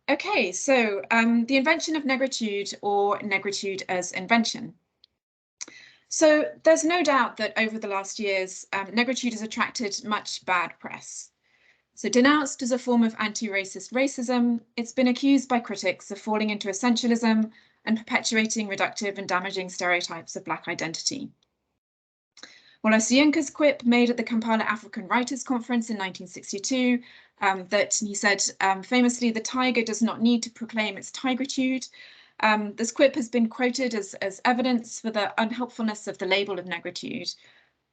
Okay, so the invention of negritude, or negritude as invention. So there's no doubt that over the last years, negritude has attracted much bad press. So denounced as a form of anti-racist racism, it's been accused by critics of falling into essentialism and perpetuating reductive and damaging stereotypes of Black identity. Wallace Yunker's quip made at the Kampala African Writers Conference in 1962, that he said famously, "The tiger does not need to proclaim its tigritude." This quip has been quoted as evidence for the unhelpfulness of the label of negritude.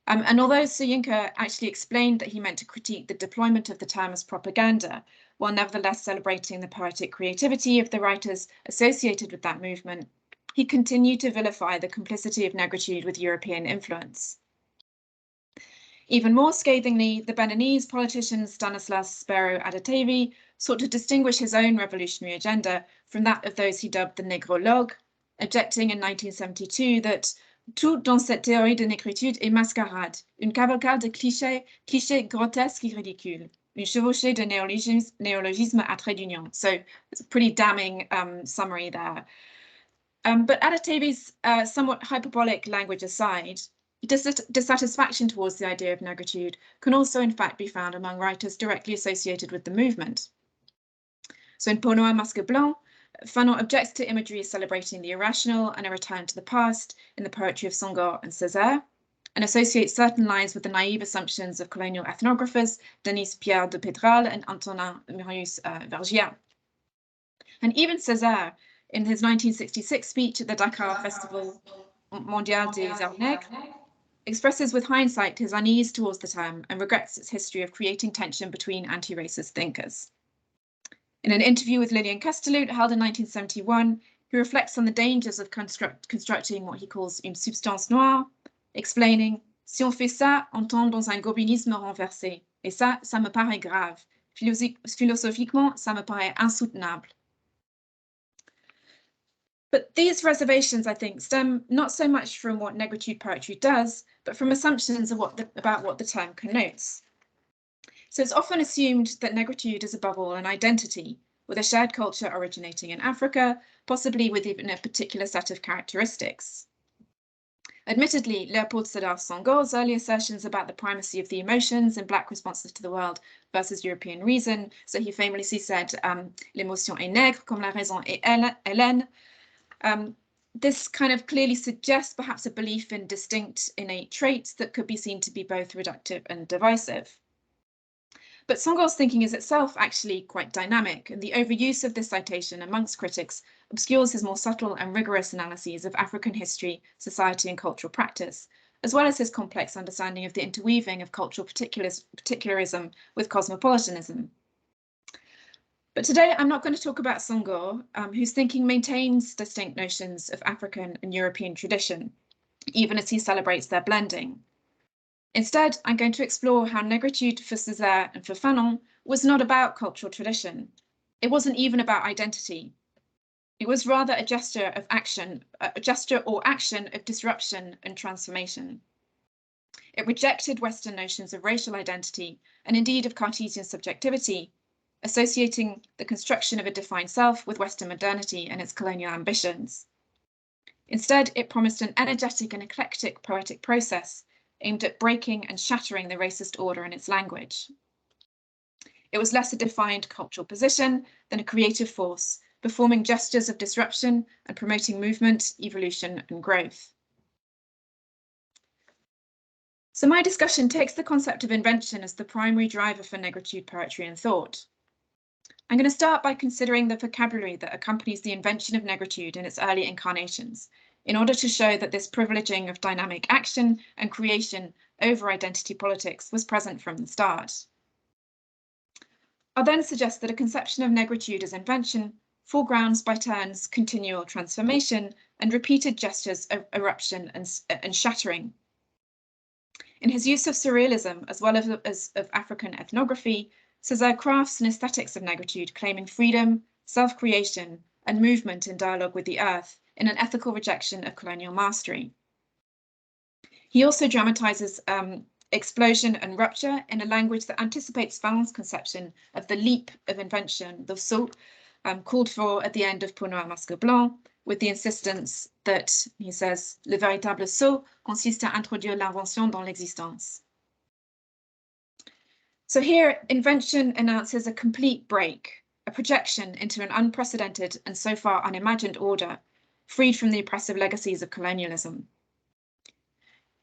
And although Soyinka actually explained that he meant to critique the deployment of the term as propaganda, while nevertheless celebrating the poetic creativity of the writers associated with that movement, he continued to vilify the complicity of negritude with European influence. Even more scathingly, the Beninese politician Stanislas Spero Adatevi sought to distinguish his own revolutionary agenda from that of those he dubbed the Négrologues, objecting in 1972 that tout dans cette théorie de négritude est mascarade, une cavalcade de clichés grotesques et ridicules, une chevauchée de néologisme à trait d'union. So it's a pretty damning summary there. But Adatevi's somewhat hyperbolic language aside, dissatisfaction towards the idea of negritude can also in fact be found among writers directly associated with the movement. So in Peau Noire Masque Blanc, Fanon objects to imagery celebrating the irrational and a return to the past in the poetry of Senghor and Cesar, and associates certain lines with the naive assumptions of colonial ethnographers Denis Pierre de Pedral and Antonin Marius Vergiat. And even Cesar, in his 1966 speech at the Dakar Festival Mondial des Arts Nègres, expresses with hindsight his unease towards the term and regrets its history of creating tension between anti-racist thinkers. In an interview with Lillian Castelloot held in 1971, he reflects on the dangers of constructing what he calls une substance noire, explaining, "Si on fait ça, on tombe dans un gobinisme renversé, et ça me paraît grave. Philosophiquement, ça me paraît insoutenable." But these reservations, I think, stem not so much from what negritude poetry does, but from assumptions of about what the term connotes. So it's often assumed that negritude is above all an identity, with a shared culture originating in Africa, possibly with even a particular set of characteristics. Admittedly, Léopold Sédar Senghor's early assertions about the primacy of the emotions in Black responses to the world versus European reason, so he famously said, "L'émotion est nègre comme la raison est hellène." This kind of clearly suggests perhaps a belief in distinct innate traits that could be seen to be both reductive and divisive. But Senghor's thinking is itself actually quite dynamic, and the overuse of this citation amongst critics obscures his more subtle and rigorous analyses of African history, society, and cultural practice, as well as his complex understanding of the interweaving of cultural particularism with cosmopolitanism. But today I'm not going to talk about Senghor, whose thinking maintains distinct notions of African and European tradition, even as he celebrates their blending. Instead, I'm going to explore how negritude for Cesar and for Fanon was not about cultural tradition. It wasn't even about identity. It was rather a gesture of action, a gesture or action of disruption and transformation. It rejected Western notions of racial identity and indeed of Cartesian subjectivity, associating the construction of a defined self with Western modernity and its colonial ambitions. Instead, it promised an energetic and eclectic poetic process aimed at breaking and shattering the racist order in its language. It was less a defined cultural position than a creative force, performing gestures of disruption and promoting movement, evolution, and growth. So my discussion takes the concept of invention as the primary driver for negritude poetry and thought. I'm going to start by considering the vocabulary that accompanies the invention of negritude in its early incarnations, in order to show that this privileging of dynamic action and creation over identity politics was present from the start. I'll then suggest that a conception of negritude as invention foregrounds by turns continual transformation and repeated gestures of eruption and shattering. In his use of surrealism, as well as of African ethnography, Cesar crafts an aesthetics of negritude claiming freedom, self-creation, and movement in dialogue with the earth in an ethical rejection of colonial mastery. He also dramatizes explosion and rupture in a language that anticipates Fanon's conception of the leap of invention, the saut, called for at the end of Peau Noir Masque Blanc, with the insistence that, he says, le véritable saut consiste à introduire l'invention dans l'existence. So here, invention announces a complete break, a projection into an unprecedented and so far unimagined order, freed from the oppressive legacies of colonialism.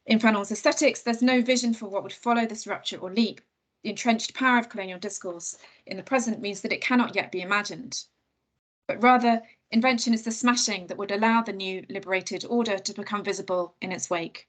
In Fanon's aesthetics, there's no vision for what would follow this rupture or leap. The entrenched power of colonial discourse in the present means that it cannot yet be imagined. But rather, invention is the smashing that would allow the new liberated order to become visible in its wake.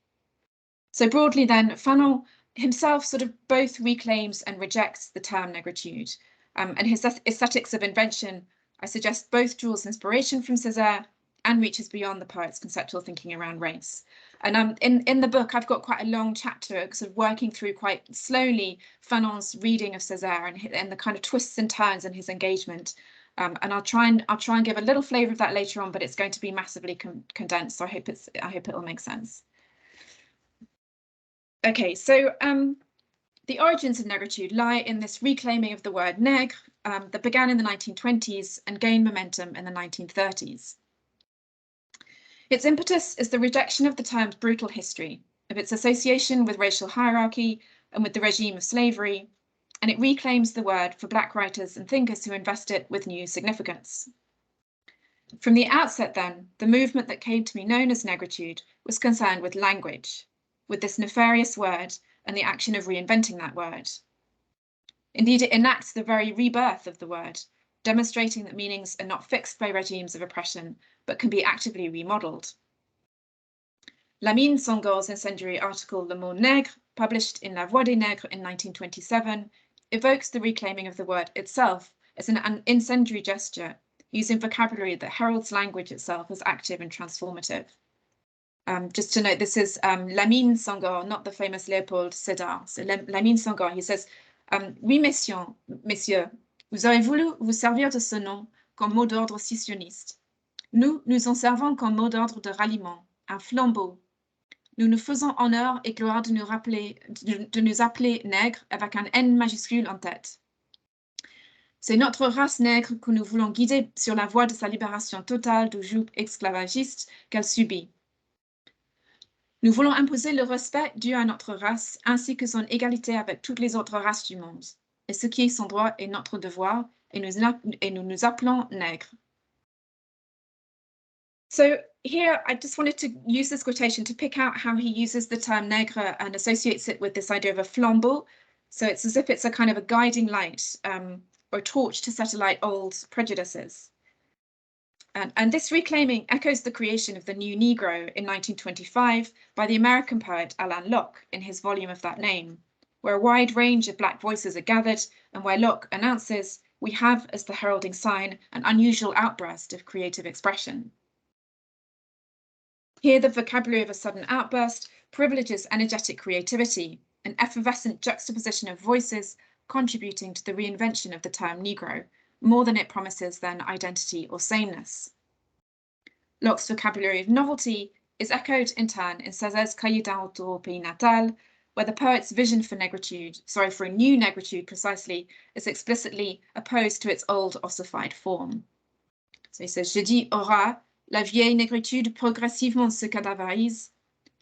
So broadly then, Fanon himself sort of both reclaims and rejects the term negritude. And his aesthetics of invention, I suggest, both draws inspiration from Cesar and reaches beyond the poet's conceptual thinking around race. And in the book, I've got quite a long chapter sort of working through quite slowly Fanon's reading of Cesar and the kind of twists and turns in his engagement. And I'll try and give a little flavour of that later on, but it's going to be massively condensed. So I hope it will make sense. Okay, so the origins of negritude lie in this reclaiming of the word nègre that began in the 1920s and gained momentum in the 1930s. Its impetus is the rejection of the term's brutal history, of its association with racial hierarchy and with the regime of slavery, and it reclaims the word for Black writers and thinkers who invest it with new significance. From the outset then, the movement that came to be known as negritude was concerned with language, with this nefarious word and the action of reinventing that word. Indeed, it enacts the very rebirth of the word, demonstrating that meanings are not fixed by regimes of oppression, but can be actively remodeled. Lamine Senghor's incendiary article Le Mot Nègre, published in La Voix des Nègres in 1927, evokes the reclaiming of the word itself as an incendiary gesture, using vocabulary that heralds language itself as active and transformative. Just to note, this is Lamine Senghor, not the famous Léopold Sédar. So Lamine Senghor, he says, oui, messieurs, vous avez voulu vous servir de ce nom comme mot d'ordre scissionniste. Nous nous en servons comme mot d'ordre de ralliement, un flambeau. Nous nous faisons honneur et gloire de nous appeler nègres avec un N majuscule en tête. C'est notre race nègre que nous voulons guider sur la voie de sa libération totale du joug esclavagiste qu'elle subit. Nous voulons imposer le respect dû à notre race ainsi que son égalité avec toutes les autres races du monde. Et ce qui est son droit est notre devoir, et nous nous appelons nègres. So here, I just wanted to use this quotation to pick out how he uses the term nègre and associates it with this idea of a flambeau. So it's as if it's a kind of a guiding light or a torch to set alight old prejudices. And this reclaiming echoes the creation of the new Negro in 1925 by the American poet Alain Locke in his volume of that name, where a wide range of Black voices are gathered and where Locke announces, we have as the heralding sign an unusual outburst of creative expression. Here, the vocabulary of a sudden outburst privileges energetic creativity, an effervescent juxtaposition of voices contributing to the reinvention of the term Negro, more than it promises then identity or sameness. Locke's vocabulary of novelty is echoed in turn in César's Cahiers d'un retour au pays natal, where the poet's vision for negritude, for a new negritude precisely, is explicitly opposed to its old ossified form. So he says, je dis aura, la vieille négritude progressivement se cadavérise,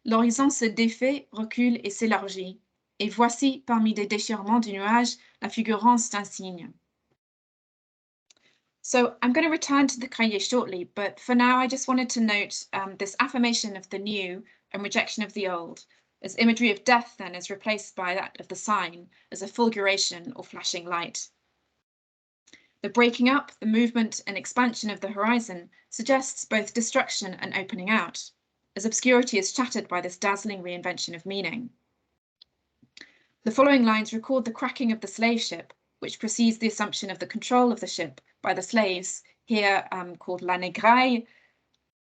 l'horizon se défait, recule et s'élargit, et voici parmi des déchirements du nuage la figurance d'un cygne. So I'm going to return to the cahier shortly, but for now I just wanted to note this affirmation of the new and rejection of the old, as imagery of death then is replaced by that of the sign as a fulguration or flashing light. The breaking up, the movement and expansion of the horizon suggests both destruction and opening out, as obscurity is shattered by this dazzling reinvention of meaning. The following lines record the cracking of the slave ship, which precedes the assumption of the control of the ship by the slaves, here called la négraille,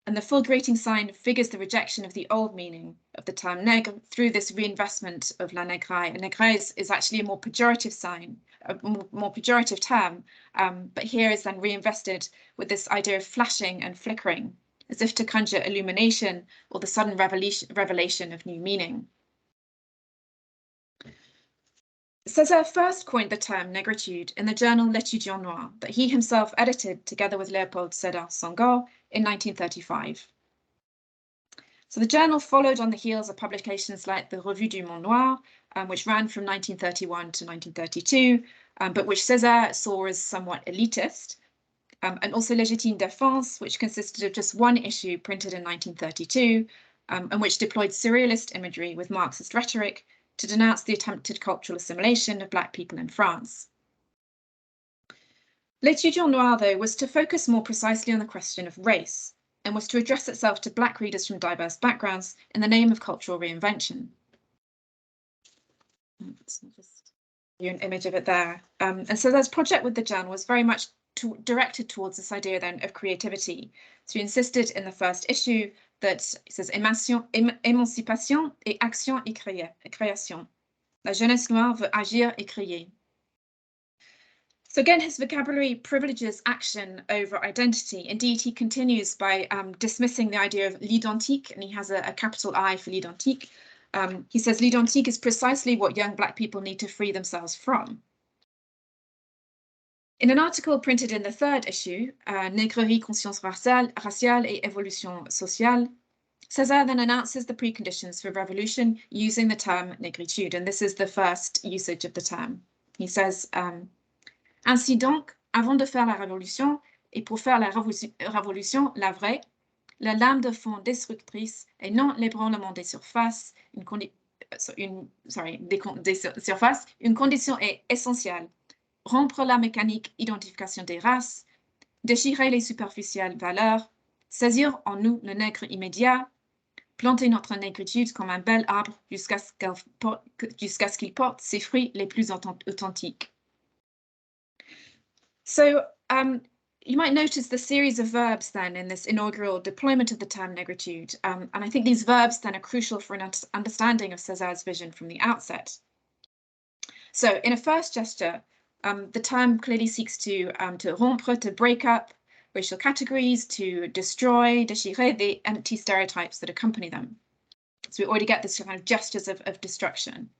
and the fulgurating sign figures the rejection of the old meaning of the term nègre through this reinvestment of la négraille. And négraille is actually a more pejorative sign, a more pejorative term, but here is then reinvested with this idea of flashing and flickering, as if to conjure illumination or the sudden revelation of new meaning. Cesar first coined the term negritude in the journal L'Étudiant Noir that he himself edited together with Léopold Sédar Senghor in 1935. So the journal followed on the heels of publications like the Revue du Monde Noir, which ran from 1931 to 1932, but which Cesar saw as somewhat elitist, and also Légitime Défense, which consisted of just one issue printed in 1932, and which deployed surrealist imagery with Marxist rhetoric to denounce the attempted cultural assimilation of Black people in France. L'Étudiant Noir, though, was to focus more precisely on the question of race, and was to address itself to Black readers from diverse backgrounds in the name of cultural reinvention. Let's just give you an image of it there. And so this project with the journal was very much directed towards this idea then of creativity. So he insisted in the first issue that it says émancipation et action et création. La jeunesse noire veut agir et créer. So again, his vocabulary privileges action over identity. Indeed, he continues by dismissing the idea of l'identique, and he has a capital I for l'identique. He says l'identique is precisely what young Black people need to free themselves from. In an article printed in the third issue, Négrerie, conscience raciale et évolution sociale, Cesar then announces the preconditions for revolution using the term negritude, and this is the first usage of the term. He says, ainsi donc, avant de faire la révolution, et pour faire la révolution, la vraie, la lame de fond destructrice et non l'ébranlement des surfaces, une condition est essentielle. Rompre la mécanique identification des races, déchirer les superficielles valeurs, saisir en nous le nègre immédiat, planter notre négritude comme un bel arbre jusqu'à ce qu'il porte ses fruits les plus authentiques. So you might notice the series of verbs then in this inaugural deployment of the term negritude, and I think these verbs then are crucial for an understanding of Cesar's vision from the outset. So in a first gesture, the term clearly seeks to rompre, to break up racial categories, to destroy, déchirer the empty stereotypes that accompany them. So we already get this kind of gestures of destruction.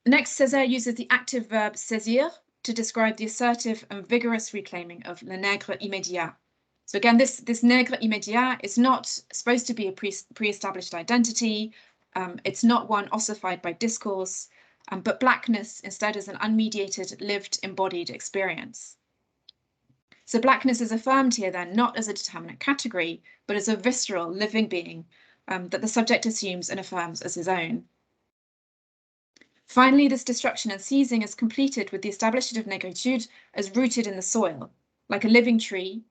Next, Cesar uses the active verb saisir to describe the assertive and vigorous reclaiming of le nègre immédiat. So again, this nègre immédiat is not supposed to be a pre-established identity. It's not one ossified by discourse, but Blackness instead is an unmediated, lived, embodied experience. So Blackness is affirmed here then not as a determinate category, but as a visceral, living being that the subject assumes and affirms as his own. Finally, this destruction and seizing is completed with the establishment of negritude as rooted in the soil, like a living tree,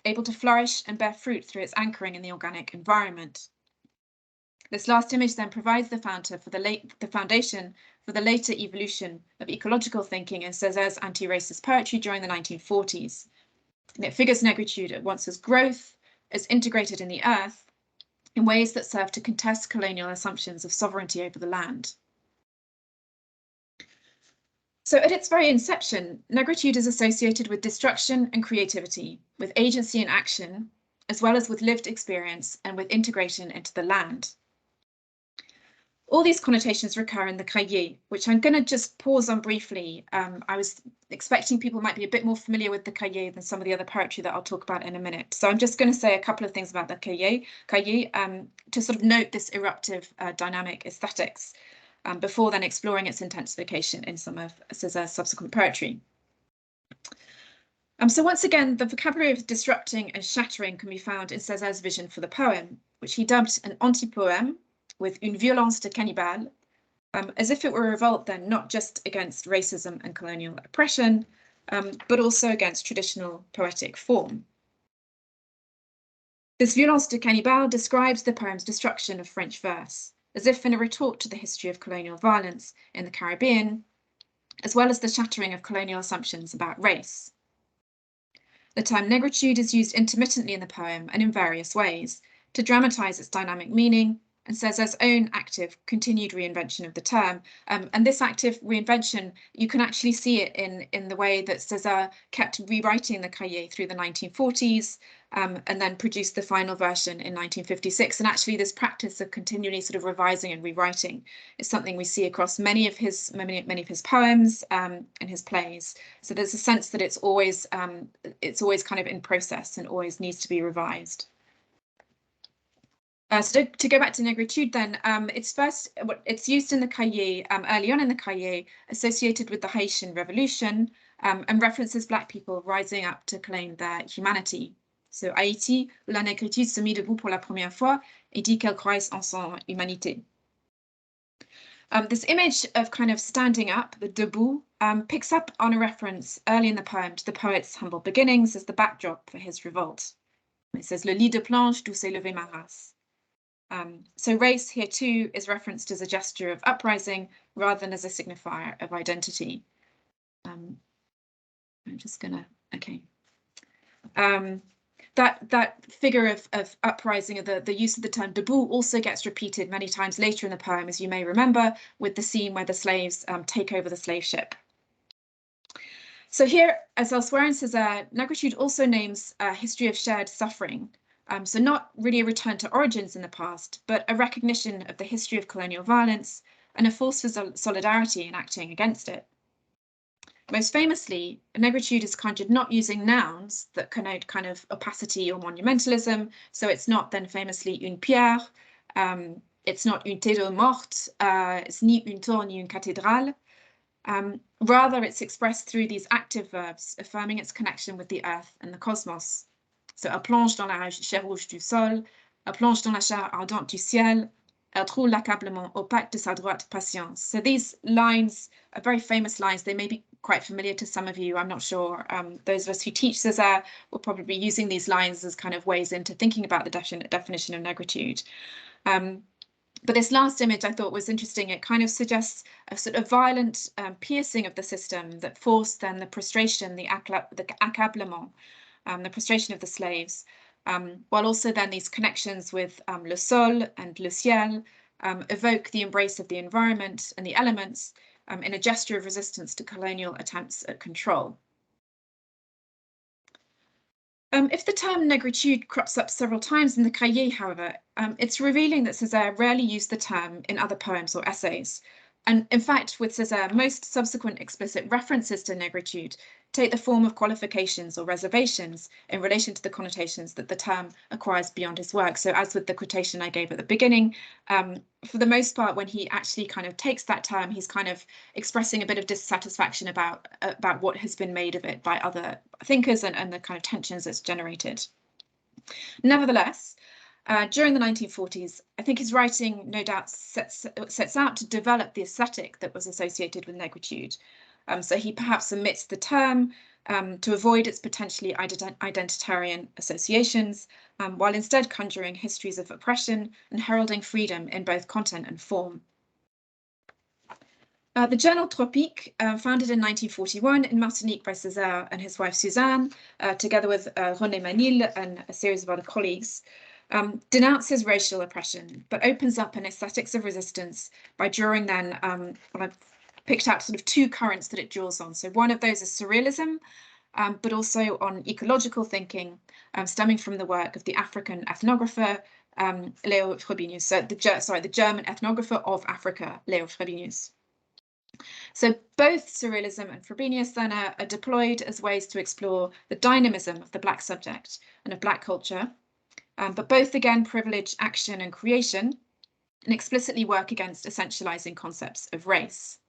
able to flourish and bear fruit through its anchoring in the organic environment. This last image then provides the foundation for the later evolution of ecological thinking in Cesar's anti-racist poetry during the 1940s. And it figures negritude at once as growth, as integrated in the earth, in ways that serve to contest colonial assumptions of sovereignty over the land. So at its very inception, negritude is associated with destruction and creativity, with agency and action, as well as with lived experience and with integration into the land. All these connotations recur in the cahier, which I'm going to just pause on briefly. I was expecting people might be a bit more familiar with the cahier than some of the other poetry that I'll talk about in a minute. So I'm just going to say a couple of things about the cahier to sort of note this eruptive dynamic aesthetics before then exploring its intensification in some of Cesar's subsequent poetry. So once again, the vocabulary of disrupting and shattering can be found in Cesar's vision for the poem, which he dubbed an anti-poème, with une violence de cannibale, as if it were a revolt then not just against racism and colonial oppression, but also against traditional poetic form. This violence de cannibale describes the poem's destruction of French verse, as if in a retort to the history of colonial violence in the Caribbean, as well as the shattering of colonial assumptions about race. The term negritude is used intermittently in the poem and in various ways to dramatize its dynamic meaning and Cesar's own active continued reinvention of the term. And this active reinvention, you can actually see it in the way that Cesar kept rewriting the cahier through the 1940s, and then produced the final version in 1956. And actually this practice of continually sort of revising and rewriting is something we see across many of his poems and his plays. So there's a sense that it's always kind of in process and always needs to be revised. So to go back to Negritude then, it's used in the cahier, early on in the cahier, associated with the Haitian Revolution, and references Black people rising up to claim their humanity. So Haïti, où la négritude se mit debout pour la première fois et dit qu'elle croise en son humanité. This image of kind of standing up, the debout, picks up on a reference early in the poem to the poet's humble beginnings as the backdrop for his revolt. It says, le lit de planche d'où s'est levée ma race. So race here too is referenced as a gesture of uprising rather than as a signifier of identity. I'm just gonna, okay. That figure of uprising, the use of the term debout also gets repeated many times later in the poem, as you may remember, with the scene where the slaves take over the slave ship. So here, as elsewhere in Cesar, Negritude also names a history of shared suffering. So not really a return to origins in the past, but a recognition of the history of colonial violence and a force for solidarity in acting against it. Most famously, Negritude is conjured not using nouns that connote kind of opacity or monumentalism. So it's not then famously une pierre, it's not une tête de morte, it's ni une tour ni une cathédrale. Rather, it's expressed through these active verbs, affirming its connection with the earth and the cosmos. So, elle plonge dans la chair rouge du sol, elle plonge dans la chair ardente du ciel, elle trouve l'accablement opaque de sa droite patience. So these lines are very famous lines. They may be quite familiar to some of you, I'm not sure. Those of us who teach Cesar will probably be using these lines as kind of ways into thinking about the definition of negritude. But this last image I thought was interesting. It kind of suggests a sort of violent piercing of the system that forced then the prostration, the accablement, the prostration of the slaves, while also then these connections with le sol and le ciel evoke the embrace of the environment and the elements in a gesture of resistance to colonial attempts at control. If the term negritude crops up several times in the cahier, however, it's revealing that Cesar rarely used the term in other poems or essays. And in fact, with Cesar, most subsequent explicit references to negritude take the form of qualifications or reservations in relation to the connotations that the term acquires beyond his work. So as with the quotation I gave at the beginning, for the most part, when he actually kind of takes that term, he's kind of expressing a bit of dissatisfaction about what has been made of it by other thinkers and the kind of tensions it's generated. Nevertheless, during the 1940s, I think his writing no doubt sets out to develop the aesthetic that was associated with negritude. So he perhaps omits the term to avoid its potentially identitarian associations, while instead conjuring histories of oppression and heralding freedom in both content and form. The journal Tropique, founded in 1941 in Martinique by Cesar and his wife Suzanne, together with René Manille and a series of other colleagues, denounces racial oppression, but opens up an aesthetics of resistance by drawing then what I've picked out sort of two currents that it draws on. So one of those is surrealism, but also on ecological thinking, stemming from the work of the African ethnographer Leo Frobenius, so the German ethnographer of Africa, Leo Frobenius. So both surrealism and Frobenius then are deployed as ways to explore the dynamism of the Black subject and of Black culture, but both again privilege action and creation and explicitly work against essentializing concepts of race.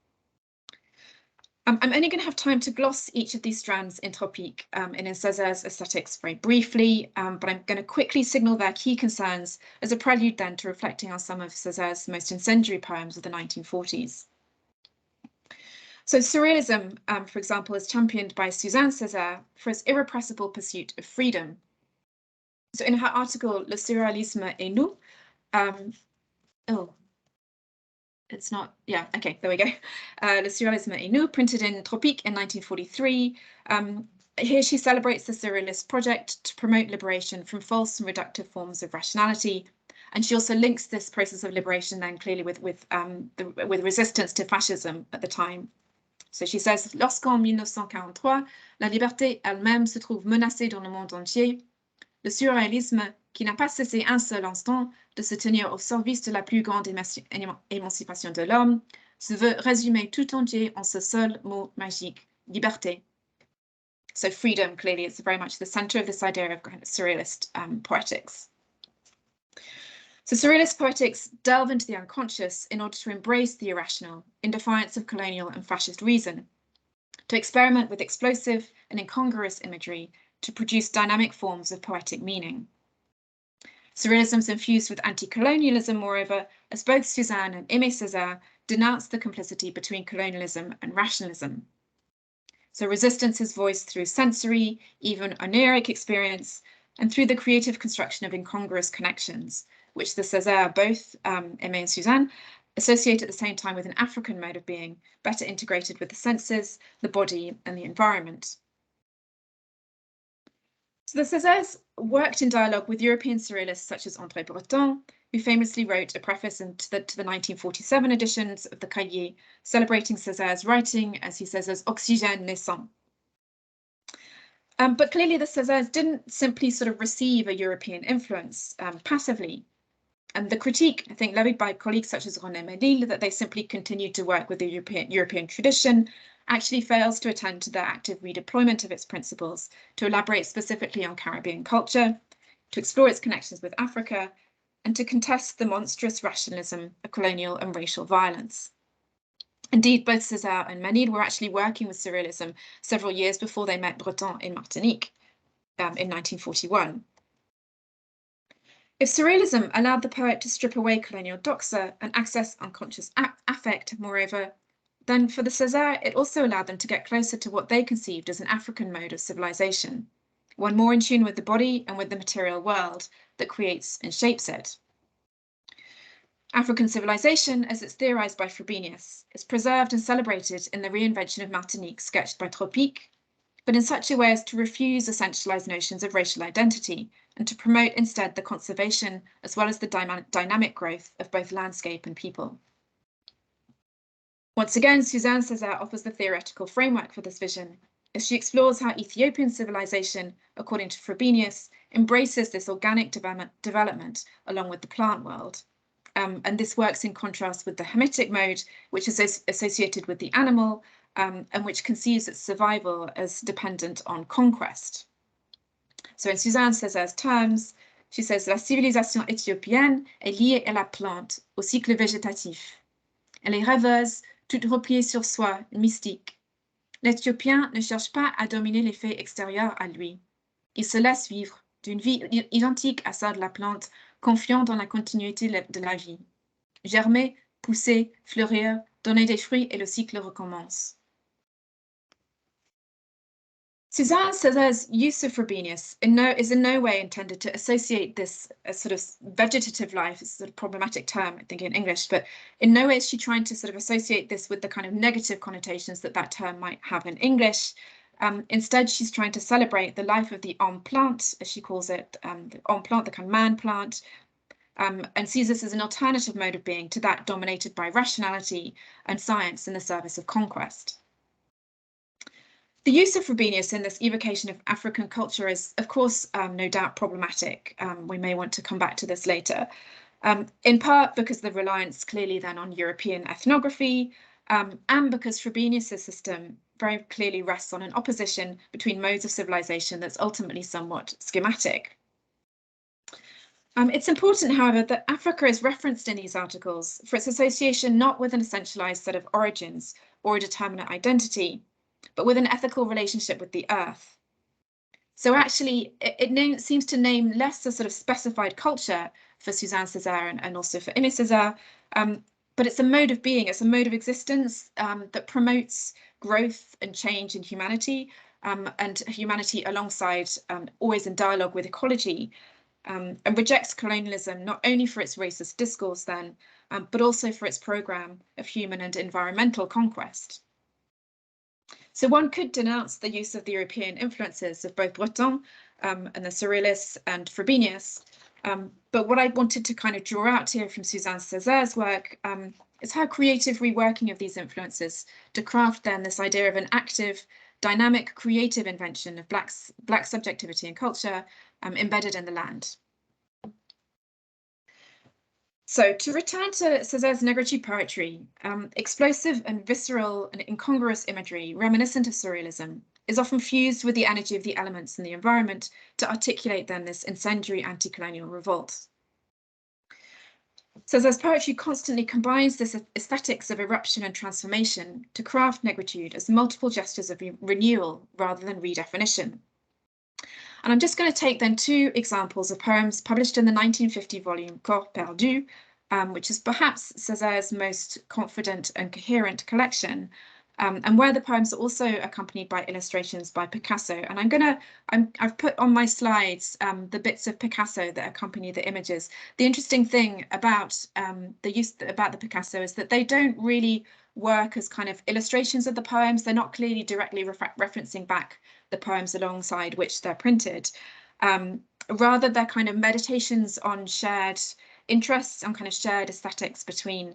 I'm only going to have time to gloss each of these strands in Tropique and in Cesar's aesthetics very briefly, but I'm going to quickly signal their key concerns as a prelude then to reflecting on some of Cesar's most incendiary poems of the 1940s. So surrealism, for example, is championed by Suzanne Cesar for its irrepressible pursuit of freedom. So in her article, Le surréalisme et nous, it's not, yeah, okay, there we go. Le surréalisme et nous, printed in Tropique in 1943. Here she celebrates the surrealist project to promote liberation from false and reductive forms of rationality, And she also links this process of liberation then clearly with resistance to fascism at the time. So she says, lorsqu'en 1943, la liberté elle-même se trouve menacée dans le monde entier, le surréalisme, qui n'a pas cessé un seul instant de se tenir au service de la plus grande émancipation de l'homme, se veut résumer tout entier en ce seul mot magique, liberté. So freedom, clearly, is very much the center of this idea of kind of surrealist poetics. So surrealist poetics delve into the unconscious in order to embrace the irrational in defiance of colonial and fascist reason, to experiment with explosive and incongruous imagery to produce dynamic forms of poetic meaning. Surrealism is infused with anti-colonialism, moreover, as both Suzanne and Aimé Cesar denounce the complicity between colonialism and rationalism. So resistance is voiced through sensory, even oniric experience, and through the creative construction of incongruous connections, which the Cesar, both Aimé and Suzanne, associate at the same time with an African mode of being, better integrated with the senses, the body, and the environment. So the Cesars worked in dialogue with European surrealists such as André Breton, who famously wrote a preface to the 1947 editions of the Cahiers, celebrating Cesar's writing, as he says, as oxygène naissant. But clearly the Cesars didn't simply sort of receive a European influence passively. And the critique, I think, levied by colleagues such as René Ménil, that they simply continued to work with the European tradition, actually fails to attend to the active redeployment of its principles, to elaborate specifically on Caribbean culture, to explore its connections with Africa, and to contest the monstrous rationalism of colonial and racial violence. Indeed, both Cesar and Ménil were actually working with surrealism several years before they met Breton in Martinique in 1941. If surrealism allowed the poet to strip away colonial doxa and access unconscious affect, moreover, then for the Cesar, it also allowed them to get closer to what they conceived as an African mode of civilization, one more in tune with the body and with the material world that creates and shapes it. African civilization, as it's theorized by Frobenius, is preserved and celebrated in the reinvention of Martinique sketched by Tropique, but in such a way as to refuse essentialized notions of racial identity and to promote instead the conservation as well as the dynamic growth of both landscape and people. Once again, Suzanne Cesar offers the theoretical framework for this vision, as she explores how Ethiopian civilization, according to Frobenius, embraces this organic development along with the plant world. And this works in contrast with the Hamitic mode, which is associated with the animal and which conceives its survival as dependent on conquest. So in Suzanne Cesar's terms, she says, la civilisation éthiopienne est liée à la plante, au cycle végétatif. Elle est rêveuse, toute repliée sur soi, mystique. L'Éthiopien ne cherche pas à dominer les faits extérieurs à lui. Il se laisse vivre d'une vie identique à celle de la plante, confiant dans la continuité de la vie. Germer, pousser, fleurir, donner des fruits et le cycle recommence. Suzanne Cesar's use of Frobenius is in no way intended to associate this sort of vegetative life, it's a sort of problematic term, I think, in English, but in no way is she trying to sort of associate this with the kind of negative connotations that that term might have in English. Instead, she's trying to celebrate the life of the homme plant, as she calls it, the homme plant, the kind of man plant, and sees this as an alternative mode of being to that dominated by rationality and science in the service of conquest. The use of Frobenius in this evocation of African culture is, of course, no doubt problematic. We may want to come back to this later, in part because the reliance clearly then on European ethnography, and because Frobenius's system very clearly rests on an opposition between modes of civilization that's ultimately somewhat schematic. It's important, however, that Africa is referenced in these articles for its association not with an essentialized set of origins or a determinate identity, but with an ethical relationship with the earth. So actually, it seems to name less a sort of specified culture for Suzanne Cesar and also for Aimé Cesar, but it's a mode of being, it's a mode of existence that promotes growth and change in humanity, and humanity alongside, always in dialogue with ecology, and rejects colonialism not only for its racist discourse then, but also for its programme of human and environmental conquest. So one could denounce the use of the European influences of both Breton and the Surrealists and Frobenius But what I wanted to kind of draw out here from Suzanne Cesar's work is her creative reworking of these influences to craft then this idea of an active, dynamic, creative invention of Black subjectivity and culture embedded in the land. So to return to Cesar's Negritude poetry, explosive and visceral and incongruous imagery reminiscent of surrealism is often fused with the energy of the elements in the environment to articulate then this incendiary anti-colonial revolt. Cesar's poetry constantly combines this aesthetics of eruption and transformation to craft negritude as multiple gestures of renewal rather than redefinition. And I'm just going to take then two examples of poems published in the 1950 volume Corps Perdu, which is perhaps Cesar's most confident and coherent collection, and where the poems are also accompanied by illustrations by Picasso. And I've put on my slides the bits of Picasso that accompany the images. The interesting thing about the Picasso is that they don't really work as kind of illustrations of the poems. They're not clearly directly referencing back the poems alongside which they're printed. Rather, they're kind of meditations on shared interests, on kind of shared aesthetics between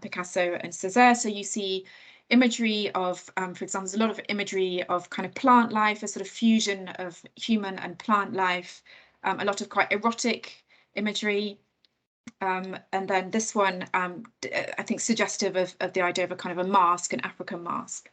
Picasso and Cesar. So you see imagery of, for example, there's a lot of imagery of kind of plant life, a sort of fusion of human and plant life, a lot of quite erotic imagery. And then this one, I think, suggestive of the idea of a kind of a mask, an African mask.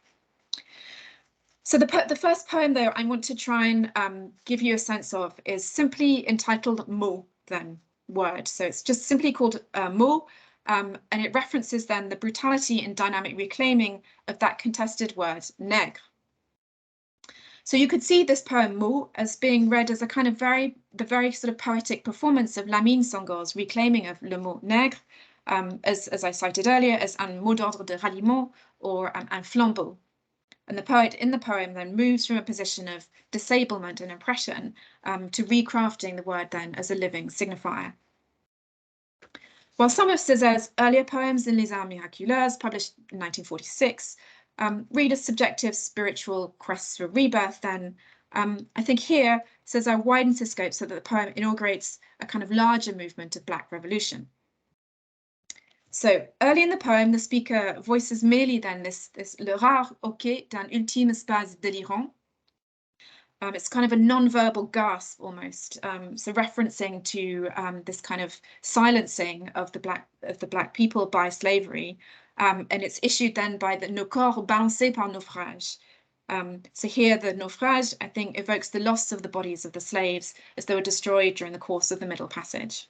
So the first poem, though, I want to try and give you a sense of is simply entitled Mot, then, word. So it's just simply called Mot, and it references then the brutality and dynamic reclaiming of that contested word, nègre. So you could see this poem Mot as being read as a kind of the very sort of poetic performance of Lamine Senghor's reclaiming of le mot nègre, as I cited earlier, as un mot d'ordre de ralliement or un flambeau. And the poet in the poem then moves from a position of disablement and oppression to recrafting the word then as a living signifier. While some of Cesar's earlier poems in Les Arts Miraculeuses, published in 1946, read as subjective spiritual quests for rebirth, then I think here Cesar widens his scope so that the poem inaugurates a kind of larger movement of Black revolution. So early in the poem, the speaker voices merely then this le rare hoquet d'un ultime espace délirant. It's kind of a non-verbal gasp almost, so referencing to this kind of silencing of the black people by slavery, and it's issued then by the nos corps balancés par naufrage. So here the naufrage, I think, evokes the loss of the bodies of the slaves as they were destroyed during the course of the Middle Passage.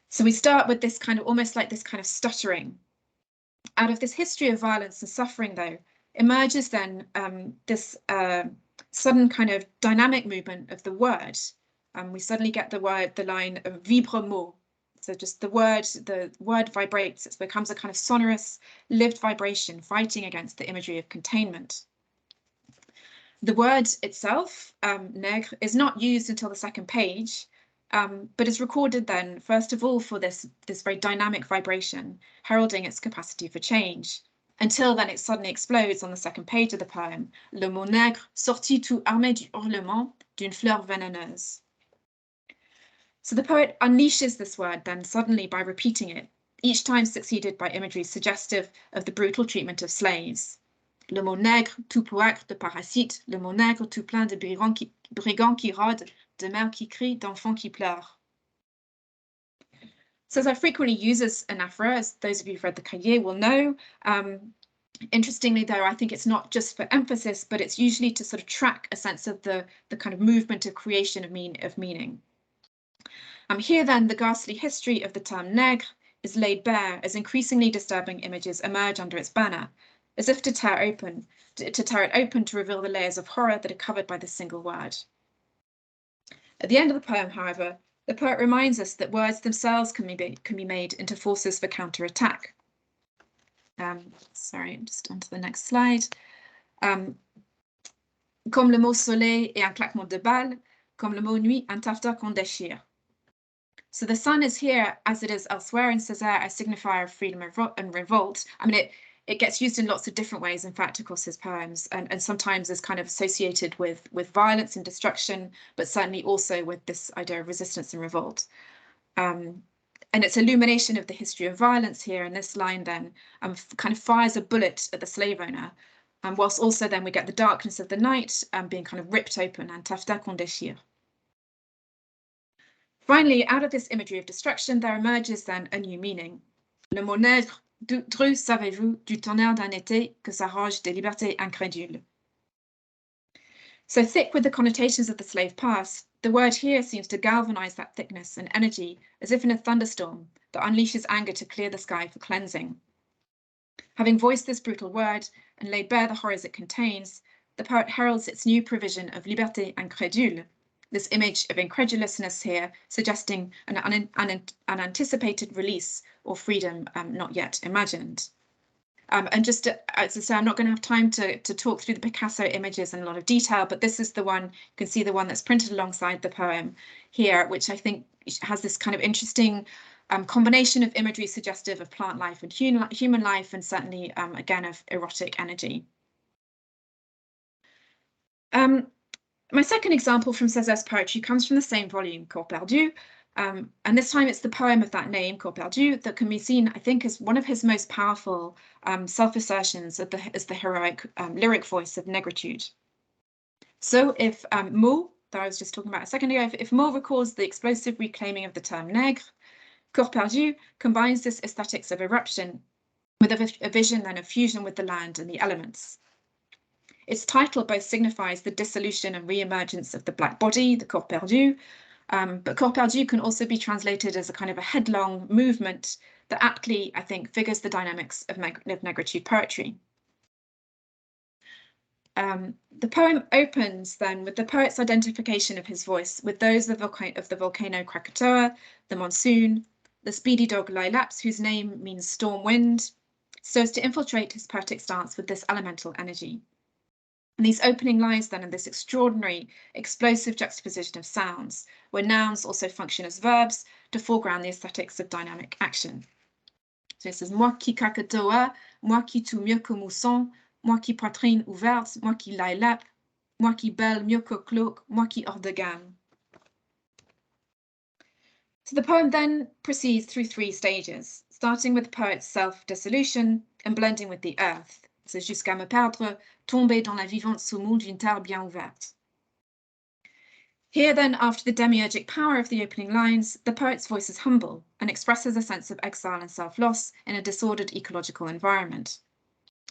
So we start with this kind of almost like this kind of stuttering. Out of this history of violence and suffering, though, emerges then this sudden kind of dynamic movement of the word. We suddenly get the line of vibre mot. So just the word vibrates. It becomes a kind of sonorous, lived vibration, fighting against the imagery of containment. The word itself, nègre, is not used until the second page, but is recorded then, first of all, for this very dynamic vibration, heralding its capacity for change, until then it suddenly explodes on the second page of the poem, le mot nègre sortit tout armé du hurlement d'une fleur vénéneuse. So the poet unleashes this word then suddenly by repeating it, each time succeeded by imagery suggestive of the brutal treatment of slaves. Le mot nègre tout poète de parasites, le mot nègre tout plein de brigands qui rôdent, de mères qui crient, d'enfants qui pleurent. Cesar frequently uses anaphora, as those of you who've read the Cahiers will know. Interestingly, though, I think it's not just for emphasis, but it's usually to sort of track a sense of the kind of movement of creation of meaning. Here then, the ghastly history of the term nègre is laid bare as increasingly disturbing images emerge under its banner, as if to tear it open to reveal the layers of horror that are covered by this single word. At the end of the poem, however, the poet reminds us that words themselves can be made into forces for counterattack. Sorry, just onto the next slide. Comme le mot soleil et un claquement de balle, comme le mot nuit, un taffetas qu'on déchire. So the sun is here, as it is elsewhere in Cesar, a signifier of freedom and revolt. I mean, it gets used in lots of different ways, in fact, across his poems, and sometimes is kind of associated with violence and destruction, but certainly also with this idea of resistance and revolt. And its illumination of the history of violence here in this line then kind of fires a bullet at the slave owner, whilst also then we get the darkness of the night being kind of ripped open, and taffetas qu'on déchire. Finally, out of this imagery of destruction, there emerges then a new meaning. Le mot nègre, d'où savez-vous du tonnerre d'un été que s'arroge des libertés incrédules. So thick with the connotations of the slave past, the word here seems to galvanize that thickness and energy as if in a thunderstorm that unleashes anger to clear the sky for cleansing. Having voiced this brutal word and laid bare the horrors it contains, the poet heralds its new provision of liberté incrédule, this image of incredulousness here suggesting an unanticipated release or freedom not yet imagined. And just as I say, I'm not going to have time to talk through the Picasso images in a lot of detail, but this is the one, you can see the one that's printed alongside the poem here, which I think has this kind of interesting combination of imagery suggestive of plant life and human life, and certainly, again, of erotic energy. My second example from Cesar's poetry comes from the same volume, Corps Perdu, and this time it's the poem of that name, Corps Perdu, that can be seen, I think, as one of his most powerful self-assertions as the heroic lyric voice of negritude. So if Maeve, that I was just talking about a second ago, if Maeve recalls the explosive reclaiming of the term nègre, Corps Perdu combines this aesthetics of eruption with a vision then of fusion with the land and the elements. Its title both signifies the dissolution and re-emergence of the black body, the corps perdu, but corps perdu can also be translated as a kind of a headlong movement that aptly, I think, figures the dynamics of negritude poetry. The poem opens then with the poet's identification of his voice with those of the volcano Krakatoa, the monsoon, the speedy dog Lilaps, whose name means storm wind, so as to infiltrate his poetic stance with this elemental energy. And these opening lines then are this extraordinary, explosive juxtaposition of sounds, where nouns also function as verbs to foreground the aesthetics of dynamic action. So it says, moi qui Krakatoa, moi qui tout mieux que mousson, moi qui poitrine ouverte, moi qui lilac, moi qui belle mieux que cloak, moi qui hors de gamme. So the poem then proceeds through three stages, starting with the poet's self-dissolution and blending with the earth. C'est jusqu'à me perdre, tomber dans la vivante semoule d'une terre bien ouverte. Here then, after the demiurgic power of the opening lines, the poet's voice is humble and expresses a sense of exile and self-loss in a disordered ecological environment.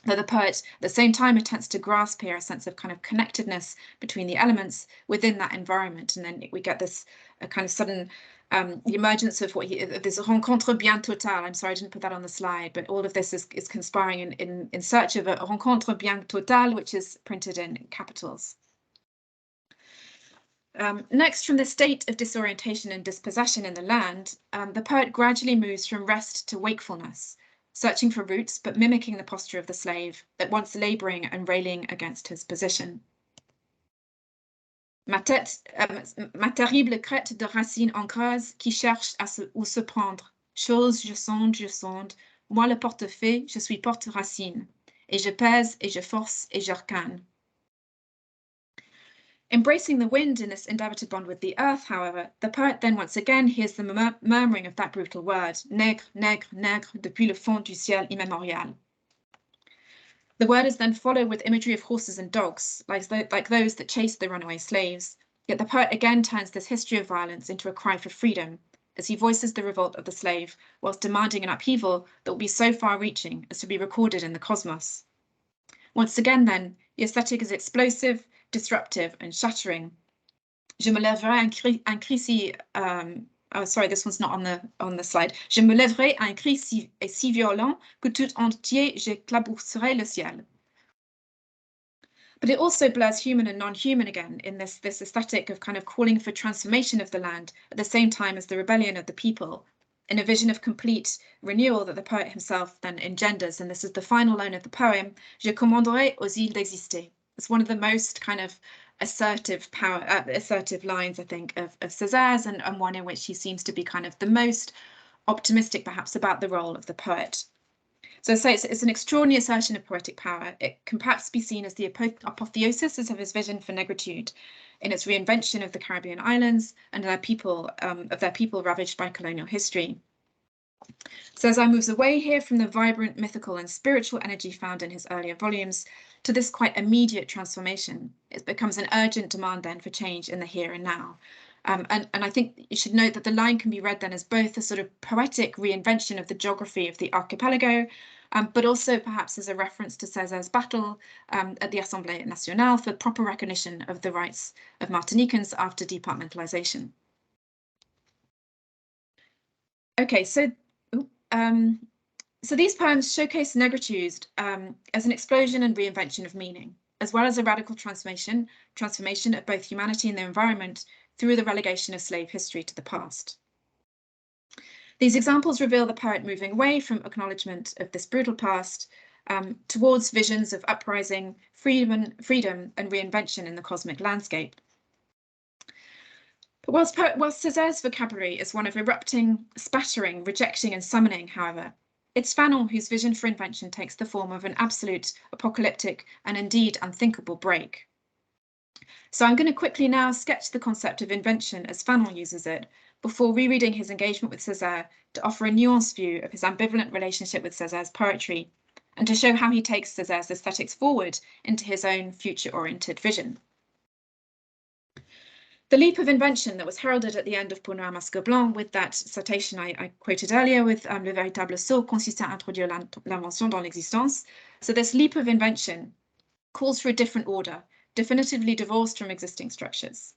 Though the poet, at the same time, attempts to grasp here a sense of kind of connectedness between the elements within that environment, and then we get this kind of sudden the emergence of this rencontre bien totale. I'm sorry, I didn't put that on the slide, but all of this is conspiring in search of a rencontre bien totale, which is printed in capitals. Next, from the state of disorientation and dispossession in the land, the poet gradually moves from rest to wakefulness, searching for roots, but mimicking the posture of the slave, at once labouring and railing against his position. Ma terrible crête de racines en creuse qui cherche où se prendre. Chose, je sonde, moi le portefeuille, je suis porte-racine, et je pèse, et je force, et je recane. Embracing the wind in this endeavour to bond with the earth, however, the poet then once again hears the murmuring of that brutal word, nègre, nègre, nègre, depuis le fond du ciel immémorial. The word is then followed with imagery of horses and dogs, like those that chased the runaway slaves. Yet the poet again turns this history of violence into a cry for freedom, as he voices the revolt of the slave, whilst demanding an upheaval that will be so far-reaching as to be recorded in the cosmos. Once again, then, the aesthetic is explosive, disruptive, and shattering. Je me lèverai un cri si... Oh, sorry, this one's not on the slide. Je me lèverai un cri si violent que tout entier j'éclabousserai le ciel. But it also blurs human and non-human again in this aesthetic of kind of calling for transformation of the land at the same time as the rebellion of the people, in a vision of complete renewal that the poet himself then engenders. And this is the final line of the poem, Je commanderai aux îles d'exister. It's one of the most kind of assertive lines, I think, of Cesar's, and one in which he seems to be kind of the most optimistic, perhaps, about the role of the poet. So I say it's an extraordinary assertion of poetic power. It can perhaps be seen as the apotheosis of his vision for negritude in its reinvention of the Caribbean islands and their people ravaged by colonial history. Cesar moves away here from the vibrant mythical and spiritual energy found in his earlier volumes to this quite immediate transformation. It becomes an urgent demand then for change in the here and now. And I think you should note that the line can be read then as both a sort of poetic reinvention of the geography of the archipelago, but also perhaps as a reference to Cesar's battle at the Assemblée Nationale for proper recognition of the rights of Martinicans after departmentalization. Okay, so these poems showcase negritude as an explosion and reinvention of meaning, as well as a radical transformation of both humanity and the environment through the relegation of slave history to the past. These examples reveal the poet moving away from acknowledgement of this brutal past towards visions of uprising, freedom, and reinvention in the cosmic landscape. But whilst Cesar's vocabulary is one of erupting, spattering, rejecting, and summoning, however, it's Fanon whose vision for invention takes the form of an absolute, apocalyptic, and indeed unthinkable break. So I'm going to quickly now sketch the concept of invention as Fanon uses it, before rereading his engagement with Cesar to offer a nuanced view of his ambivalent relationship with Cesar's poetry, and to show how he takes Cesar's aesthetics forward into his own future-oriented vision. The leap of invention that was heralded at the end of Peau Noire Masque Blanc with that citation I quoted earlier with le véritable saut consiste à introduire l'invention dans l'existence. So this leap of invention calls for a different order, definitively divorced from existing structures.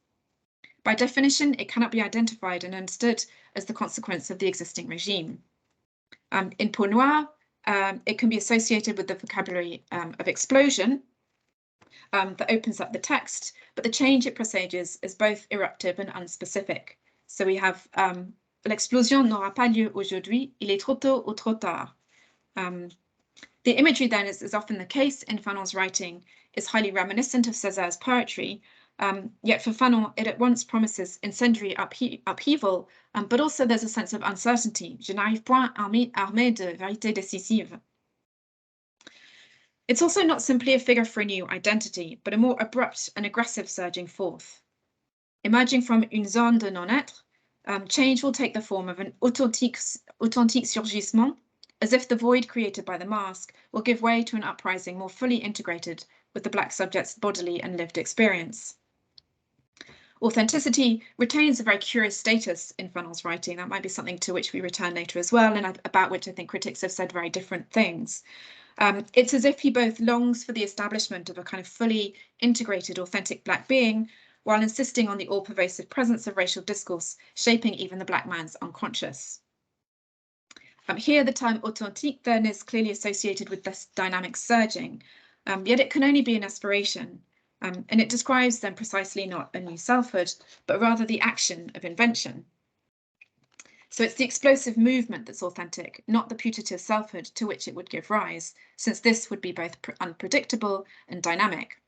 By definition, it cannot be identified and understood as the consequence of the existing regime. In Peau Noire, it can be associated with the vocabulary of explosion, that opens up the text, but the change it presages is both eruptive and unspecific. So we have l'explosion n'aura pas lieu aujourd'hui, il est trop tôt ou trop tard. The imagery then, is often the case in Fanon's writing, is highly reminiscent of Cesar's poetry, yet for Fanon it at once promises incendiary upheaval, but also there's a sense of uncertainty. Je n'arrive point armé de vérité décisive. It's also not simply a figure for a new identity, but a more abrupt and aggressive surging forth. Emerging from une zone de non-être, change will take the form of an authentique surgissement, as if the void created by the mask will give way to an uprising more fully integrated with the Black subject's bodily and lived experience. Authenticity retains a very curious status in Fanon's writing. That might be something to which we return later as well, and about which I think critics have said very different things. It's as if he both longs for the establishment of a kind of fully integrated, authentic Black being, while insisting on the all-pervasive presence of racial discourse, shaping even the Black man's unconscious. Here, the term authentique then is clearly associated with this dynamic surging, yet it can only be an aspiration, and it describes then precisely not a new selfhood, but rather the action of invention. So it's the explosive movement that's authentic, not the putative selfhood to which it would give rise, since this would be both unpredictable and dynamic.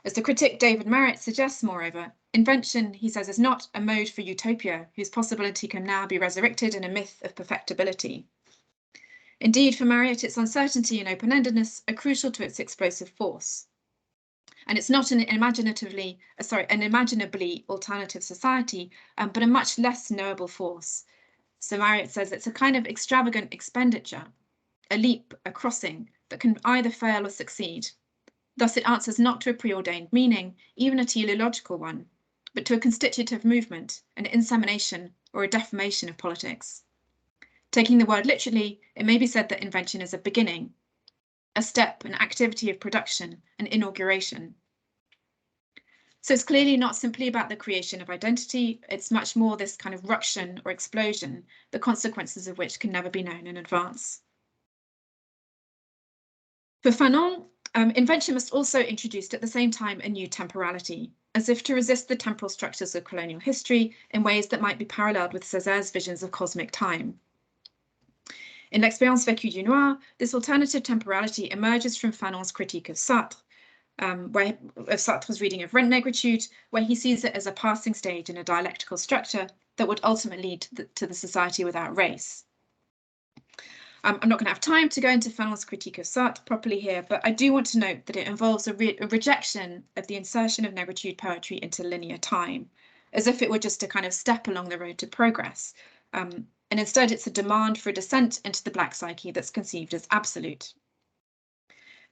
As the critic David Marriott suggests, moreover, invention, he says, is not a mode for utopia, whose possibility can now be resurrected in a myth of perfectibility. Indeed, for Marriott, its uncertainty and open-endedness are crucial to its explosive force. And it's not an imaginably alternative society, but a much less knowable force. So Marriott says it's a kind of extravagant expenditure, a leap, a crossing that can either fail or succeed. Thus it answers not to a preordained meaning, even a teleological one, but to a constitutive movement, an insemination or a deformation of politics. Taking the word literally, it may be said that invention is a beginning, a step, an activity of production, an inauguration. So it's clearly not simply about the creation of identity, it's much more this kind of ruction or explosion, the consequences of which can never be known in advance. For Fanon, invention must also introduce at the same time a new temporality, as if to resist the temporal structures of colonial history in ways that might be paralleled with Cesar's visions of cosmic time. In L'Expérience vécue du Noir, this alternative temporality emerges from Fanon's critique of Sartre, of Sartre's reading of Negritude, where he sees it as a passing stage in a dialectical structure that would ultimately lead to the society without race. I'm not going to have time to go into Fanon's critique of Sartre properly here, but I do want to note that it involves a rejection of the insertion of negritude poetry into linear time, as if it were just a kind of step along the road to progress. And instead, it's a demand for a descent into the Black psyche that's conceived as absolute.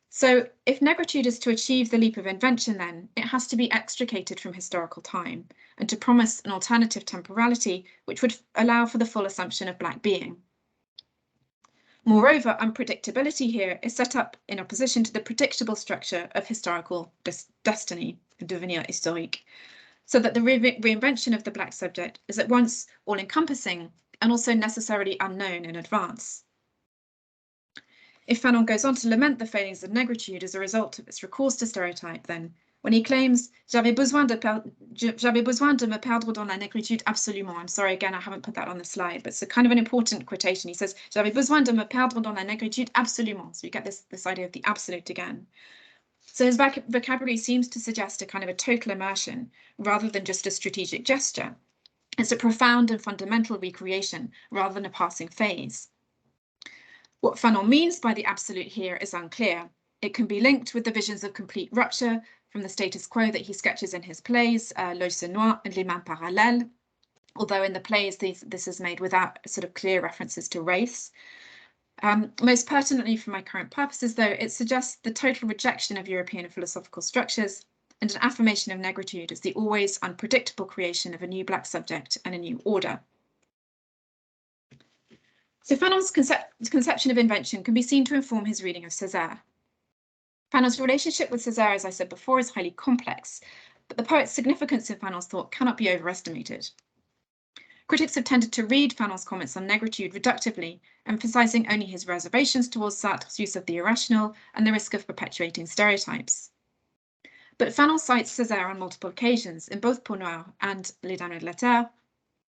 So if negritude is to achieve the leap of invention, then it has to be extricated from historical time and to promise an alternative temporality which would allow for the full assumption of Black being. Moreover, unpredictability here is set up in opposition to the predictable structure of historical destiny, devenir historique, so that the reinvention of the Black subject is at once all-encompassing and also necessarily unknown in advance. If Fanon goes on to lament the failings of negritude as a result of its recourse to stereotype, then when he claims j'avais besoin de me perdre dans la négritude absolument. I'm sorry, again, I haven't put that on the slide, but it's a kind of an important quotation. He says j'avais besoin de me perdre dans la négritude absolument. So you get this idea of the absolute again. So his vocabulary seems to suggest a kind of a total immersion rather than just a strategic gesture. It's a profound and fundamental recreation rather than a passing phase. What Fanon means by the absolute here is unclear. It can be linked with the visions of complete rupture from the status quo that he sketches in his plays, L'œil se noie and Les mains parallèles, although in the plays this is made without sort of clear references to race. Most pertinently for my current purposes, though, it suggests the total rejection of European philosophical structures and an affirmation of negritude as the always unpredictable creation of a new Black subject and a new order. So Fanon's conception of invention can be seen to inform his reading of Cesar. Fanon's relationship with Cesar, as I said before, is highly complex, but the poet's significance in Fanon's thought cannot be overestimated. Critics have tended to read Fanon's comments on negritude reductively, emphasizing only his reservations towards Sartre's use of the irrational and the risk of perpetuating stereotypes. But Fanon cites Cesar on multiple occasions in both Peau Noire and Les Dames de la Terre,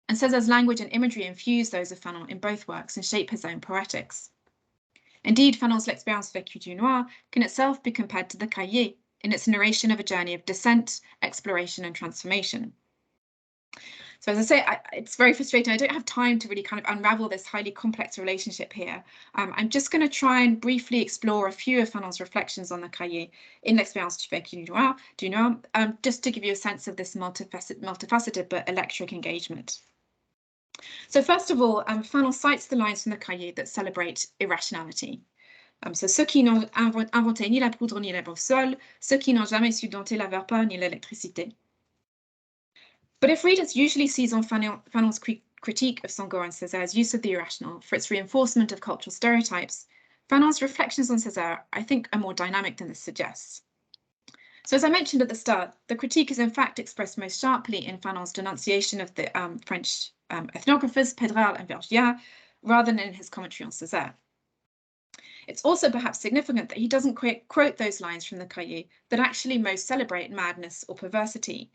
and Cesar's language and imagery infuse those of Fanon in both works and shape his own poetics. Indeed, Fanon's L'Expérience vécue du Noir can itself be compared to the Cahiers in its narration of a journey of descent, exploration, and transformation. So as I say, it's very frustrating. I don't have time to really kind of unravel this highly complex relationship here. I'm just going to try and briefly explore a few of Fanon's reflections on the Cahiers in L'Expérience vécue du Noir, just to give you a sense of this multifaceted but electric engagement. So first of all, Fanon cites the lines from the Cahiers that celebrate irrationality. So ceux qui n'ont inventé ni la poudre ni la boussole, ceux qui n'ont jamais su dompter la vapeur ni l'électricité. But if readers usually seize on Fanon's critique of Senghor and Cesar's use of the irrational for its reinforcement of cultural stereotypes, Fanon's reflections on Cesar, I think, are more dynamic than this suggests. So as I mentioned at the start, the critique is in fact expressed most sharply in Fanon's denunciation of the French ethnographers Pedral and Vergiat, rather than in his commentary on Cesar. It's also perhaps significant that he doesn't quote those lines from the Cahiers that actually most celebrate madness or perversity.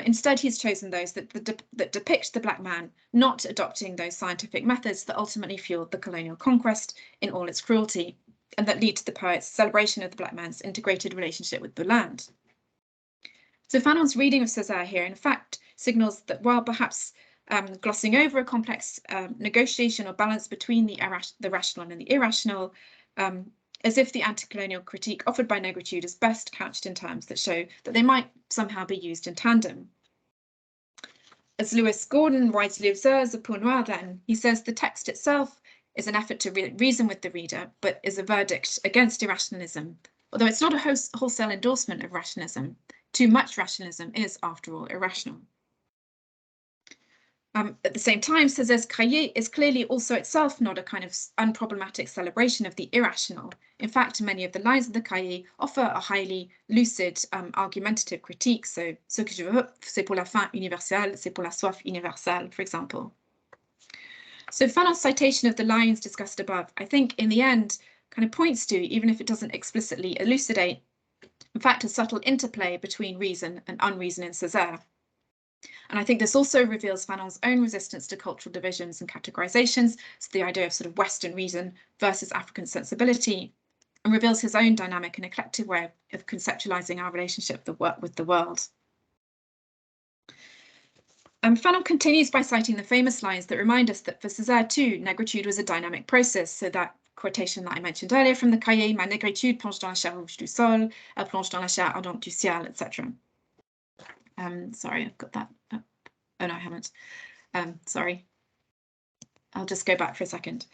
Instead, he's chosen those that depict the Black man not adopting those scientific methods that ultimately fueled the colonial conquest in all its cruelty, and that lead to the poet's celebration of the Black man's integrated relationship with the land. So Fanon's reading of Cesar here, in fact, signals that while perhaps glossing over a complex negotiation or balance between the rational and the irrational, as if the anti-colonial critique offered by negritude is best couched in terms that show that they might somehow be used in tandem. As Lewis Gordon writes Les of Peau Noire, then, he says the text itself is an effort to reason with the reader, but is a verdict against irrationalism, although it's not a wholesale endorsement of rationalism. Too much rationalism is, after all, irrational. At the same time, Cesar's Cahiers is clearly also itself not a kind of unproblematic celebration of the irrational. In fact, many of the lines of the Cahiers offer a highly lucid, argumentative critique. So, ce que je veux, c'est pour la faim universelle, c'est pour la soif universelle, for example. So Fanon's citation of the lines discussed above, I think, in the end, kind of points to, even if it doesn't explicitly elucidate, in fact, a subtle interplay between reason and unreason in Cesar. And I think this also reveals Fanon's own resistance to cultural divisions and categorizations, so the idea of sort of Western reason versus African sensibility, and reveals his own dynamic and eclectic way of conceptualizing our relationship with the world. Fanon continues by citing the famous lines that remind us that for Cesar too, negritude was a dynamic process, so that quotation that I mentioned earlier from the cahier, ma négritude plonge dans la chair rouge du sol, elle plonge dans la chair ardente du ciel, etc. Sorry, I've got that up. Oh no, I haven't. Sorry. I'll just go back for a second.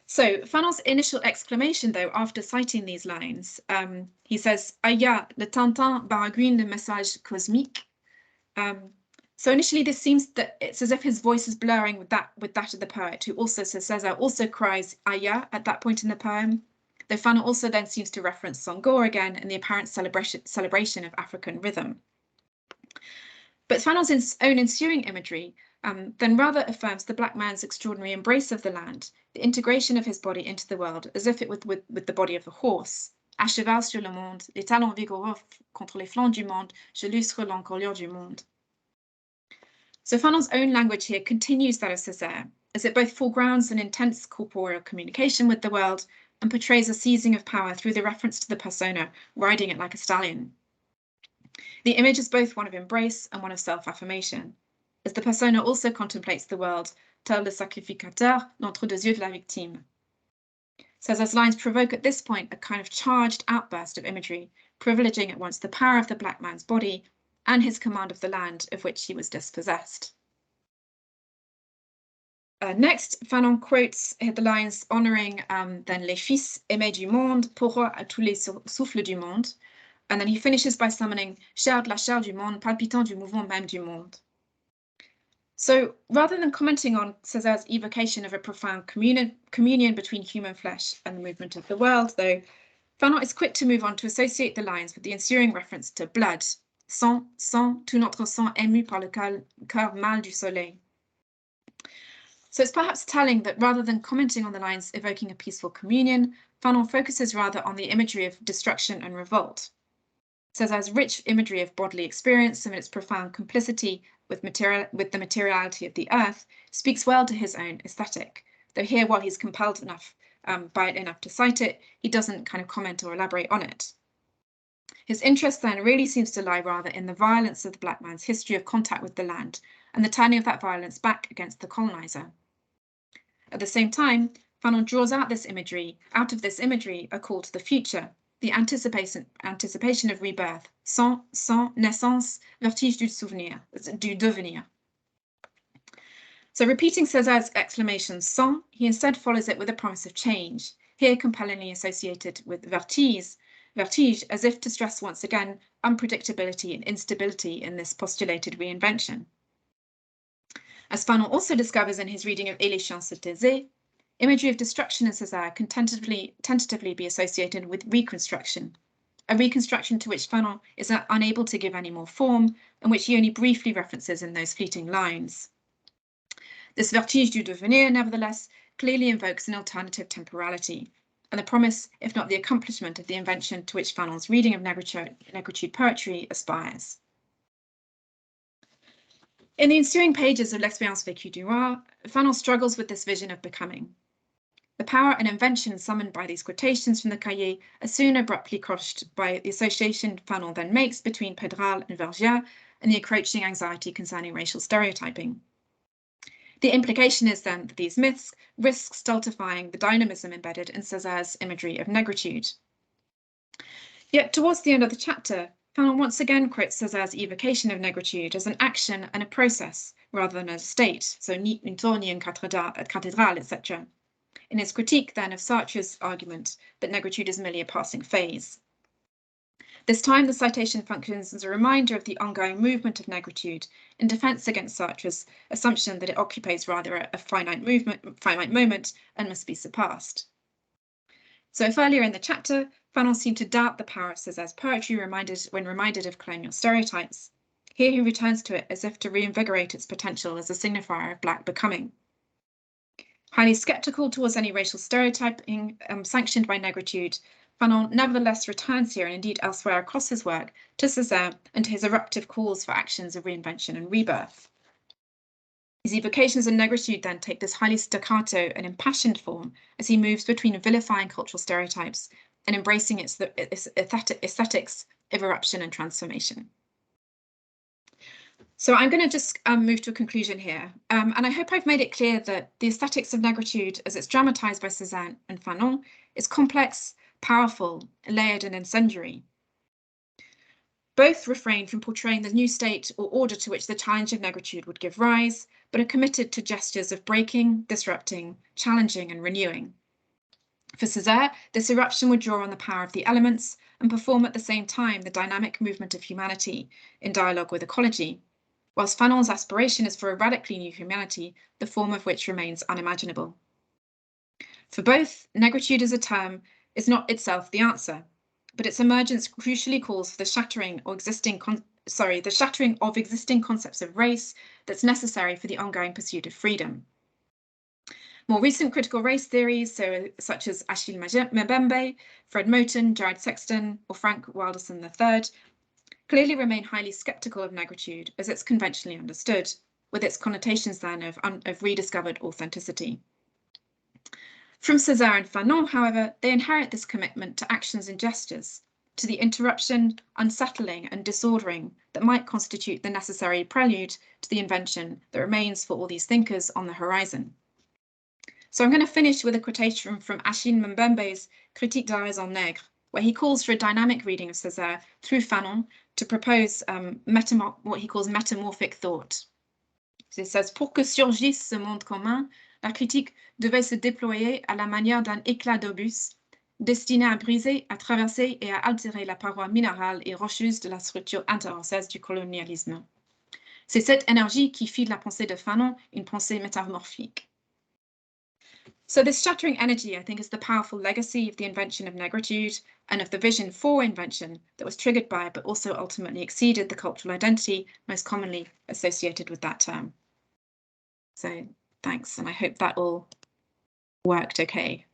So Fanon's initial exclamation, though, after citing these lines, he says, Aya, le tintin baragouine le message cosmique. So initially, this seems that it's as if his voice is blurring with that of the poet, who also, so Cesar also cries Aya at that point in the poem, though Fanon also then seems to reference Sangor again and the apparent celebration of African rhythm. But Fanon's own ensuing imagery then rather affirms the black man's extraordinary embrace of the land, the integration of his body into the world, as if it were with the body of a horse. À cheval sur le monde, les talons vigoureux contre les flancs du monde, je lustre l'encolure du monde. So Fanon's own language here continues that of Cesar, as it both foregrounds an intense corporeal communication with the world and portrays a seizing of power through the reference to the persona riding it like a stallion. The image is both one of embrace and one of self-affirmation, as the persona also contemplates the world, tel le sacrificateur l'entre deux yeux de la victime. Cesar's lines provoke at this point a kind of charged outburst of imagery, privileging at once the power of the black man's body and his command of the land of which he was dispossessed. Next, Fanon quotes the lines honouring then les fils aimés du monde, pourroi à tous les souffles du monde, and then he finishes by summoning chair de la chair du monde, palpitant du mouvement même du monde. So rather than commenting on Cesar's evocation of a profound communion between human flesh and the movement of the world, though, Fanon is quick to move on to associate the lines with the ensuing reference to blood, sang, sang, tout notre sang ému par le cœur mâle du soleil. So it's perhaps telling that rather than commenting on the lines evoking a peaceful communion, Fanon focuses rather on the imagery of destruction and revolt. Cesar's rich imagery of bodily experience and its profound complicity with the materiality of the earth speaks well to his own aesthetic, though here, while he's compelled enough by it enough to cite it, he doesn't kind of comment or elaborate on it. His interest then really seems to lie rather in the violence of the black man's history of contact with the land and the turning of that violence back against the colonizer. At the same time, Fanon draws out of this imagery a call to the future, the anticipation of rebirth, sang, naissance, vertige du souvenir, du devenir. So repeating Cesar's exclamation sang, he instead follows it with a promise of change, here compellingly associated with vertige, as if to stress once again unpredictability and instability in this postulated reinvention. As Fanon also discovers in his reading of Et les chiens se taisaient, imagery of destruction in Cesar can tentatively be associated with reconstruction, a reconstruction to which Fanon is unable to give any more form and which he only briefly references in those fleeting lines. This vertige du devenir, nevertheless, clearly invokes an alternative temporality, and the promise, if not the accomplishment, of the invention to which Fanon's reading of Negritude poetry aspires. In the ensuing pages of L'Expérience vécue du Roi, Fanon struggles with this vision of becoming. The power and invention summoned by these quotations from the cahier are soon abruptly crushed by the association Fanon then makes between Pedral and Vergier and the encroaching anxiety concerning racial stereotyping. The implication is then that these myths risk stultifying the dynamism embedded in Cesar's imagery of negritude. Yet towards the end of the chapter, Fanon once again quotes Cesar's evocation of negritude as an action and a process rather than a state, so ni une tour ni une cathédrale, etc. In his critique then of Sartre's argument that negritude is merely a passing phase. This time the citation functions as a reminder of the ongoing movement of negritude in defense against Sartre's assumption that it occupies rather a finite moment and must be surpassed. So if earlier in the chapter, Fanon seemed to doubt the power of Cesar's poetry when reminded of colonial stereotypes, here he returns to it as if to reinvigorate its potential as a signifier of black becoming. Highly sceptical towards any racial stereotyping sanctioned by negritude, Fanon nevertheless returns here, and indeed elsewhere across his work, to Cesar and to his eruptive calls for actions of reinvention and rebirth. His evocations of negritude then take this highly staccato and impassioned form as he moves between vilifying cultural stereotypes and embracing its aesthetics of eruption and transformation. So I'm going to just move to a conclusion here. And I hope I've made it clear that the aesthetics of negritude, as it's dramatized by Cesar and Fanon, is complex, powerful, layered and incendiary. Both refrain from portraying the new state or order to which the challenge of negritude would give rise, but are committed to gestures of breaking, disrupting, challenging and renewing. For Cesar, this eruption would draw on the power of the elements and perform at the same time the dynamic movement of humanity in dialogue with ecology, whilst Fanon's aspiration is for a radically new humanity, the form of which remains unimaginable. For both, negritude as a term is not itself the answer, but its emergence crucially calls for the shattering of existing concepts of race that's necessary for the ongoing pursuit of freedom. More recent critical race theories, such as Achille Mbembe, Fred Moten, Jared Sexton, or Frank Wilderson III, clearly remain highly sceptical of negritude as it's conventionally understood, with its connotations then of rediscovered authenticity. From Cesar and Fanon, however, they inherit this commitment to actions and gestures, to the interruption, unsettling and disordering that might constitute the necessary prelude to the invention that remains for all these thinkers on the horizon. So I'm going to finish with a quotation from Achille Mbembe's Critique de la raison nègre, where he calls for a dynamic reading of Cesar through Fanon to propose what he calls metamorphic thought. He says, pour que surgisse ce monde commun, la critique devait se déployer à la manière d'un éclat d'obus, destiné à briser, à traverser et à altérer la paroi minérale et rocheuse de la structure interosseuse du colonialisme. C'est cette énergie qui fit de la pensée de Fanon une pensée métamorphique. So this shattering energy, I think, is the powerful legacy of the invention of negritude and of the vision for invention that was triggered by, but also ultimately exceeded the cultural identity most commonly associated with that term. So thanks, and I hope that all worked okay.